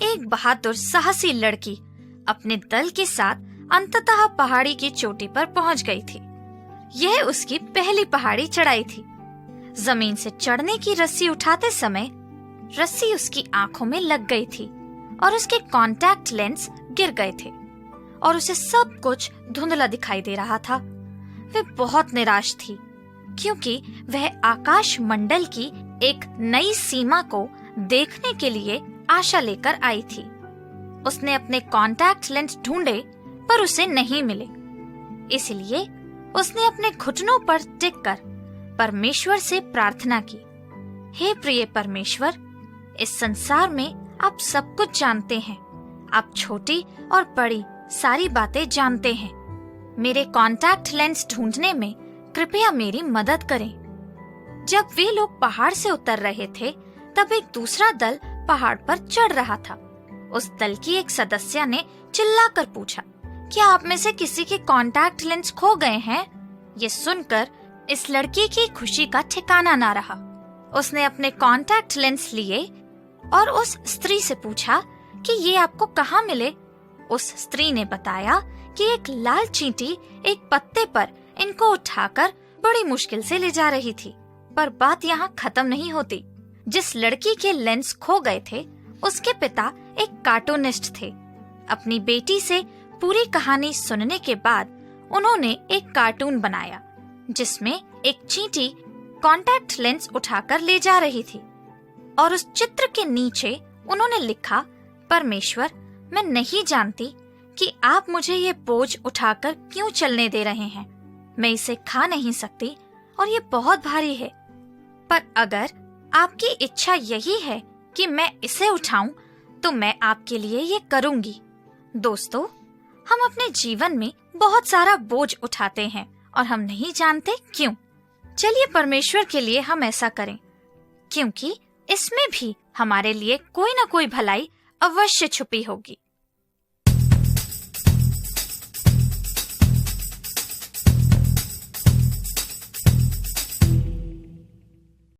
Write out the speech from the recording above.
एक बहादुर साहसी लड़की अपने दल के साथ अंततः पहाड़ी की चोटी पर पहुंच गई थी। यह उसकी पहली पहाड़ी चढ़ाई थी। जमीन से चढ़ने की रस्सी उठाते समय रस्सी उसकी आंखों में लग गई थी और उसके कॉन्टैक्ट लेंस गिर गए थे और उसे सब कुछ धुंधला दिखाई दे रहा था। वह बहुत निराश थी क्योंकि वह आकाश मंडल की एक नई सीमा को देखने के लिए आशा लेकर आई थी। उसने अपने कॉन्टैक्ट लेंस ढूंढे पर उसे नहीं मिले। इसलिए उसने अपने घुटनों पर टिककर परमेश्वर से प्रार्थना की, हे प्रिय परमेश्वर, इस संसार में आप सब कुछ जानते हैं। आप छोटी और बड़ी सारी बातें जानते हैं। मेरे कॉन्टैक्ट लेंस ढूंढने में कृपया मेरी मदद करें। जब वे लोग पहाड़ से उतर रहे थे तब एक दूसरा दल पहाड़ पर चढ़ रहा था। उस दल की एक सदस्य ने चिल्लाकर पूछा, क्या आप में से किसी के कॉन्टैक्ट लेंस खो गए हैं? ये सुनकर इस लड़की की खुशी का ठिकाना ना रहा। उसने अपने कॉन्टैक्ट लेंस लिए और उस स्त्री से पूछा कि ये आपको कहाँ मिले? उस स्त्री ने बताया कि एक लाल चींटी एक पत्ते पर इनको उठाकर बड़ी मुश्किल से ले जा रही थी। पर बात यहाँ खत्म नहीं होती। जिस लड़की के लेंस खो गए थे उसके पिता एक कार्टूनिस्ट थे। अपनी बेटी से पूरी कहानी सुनने के बाद उन्होंने एक कार्टून बनाया जिसमें एक चींटी कॉन्टैक्ट लेंस उठाकर ले जा रही थी और उस चित्र के नीचे उन्होंने लिखा, परमेश्वर, मैं नहीं जानती कि आप मुझे ये बोझ उठाकर क्यों चलने दे रहे हैं। मैं इसे खा नहीं सकती और ये बहुत भारी है। पर अगर आपकी इच्छा यही है कि मैं इसे उठाऊं तो मैं आपके लिए ये करूंगी। दोस्तों, हम अपने जीवन में बहुत सारा बोझ उठाते हैं और हम नहीं जानते क्यों। चलिए परमेश्वर के लिए हम ऐसा करें, क्योंकि इसमें भी हमारे लिए कोई न कोई भलाई अवश्य छुपी होगी।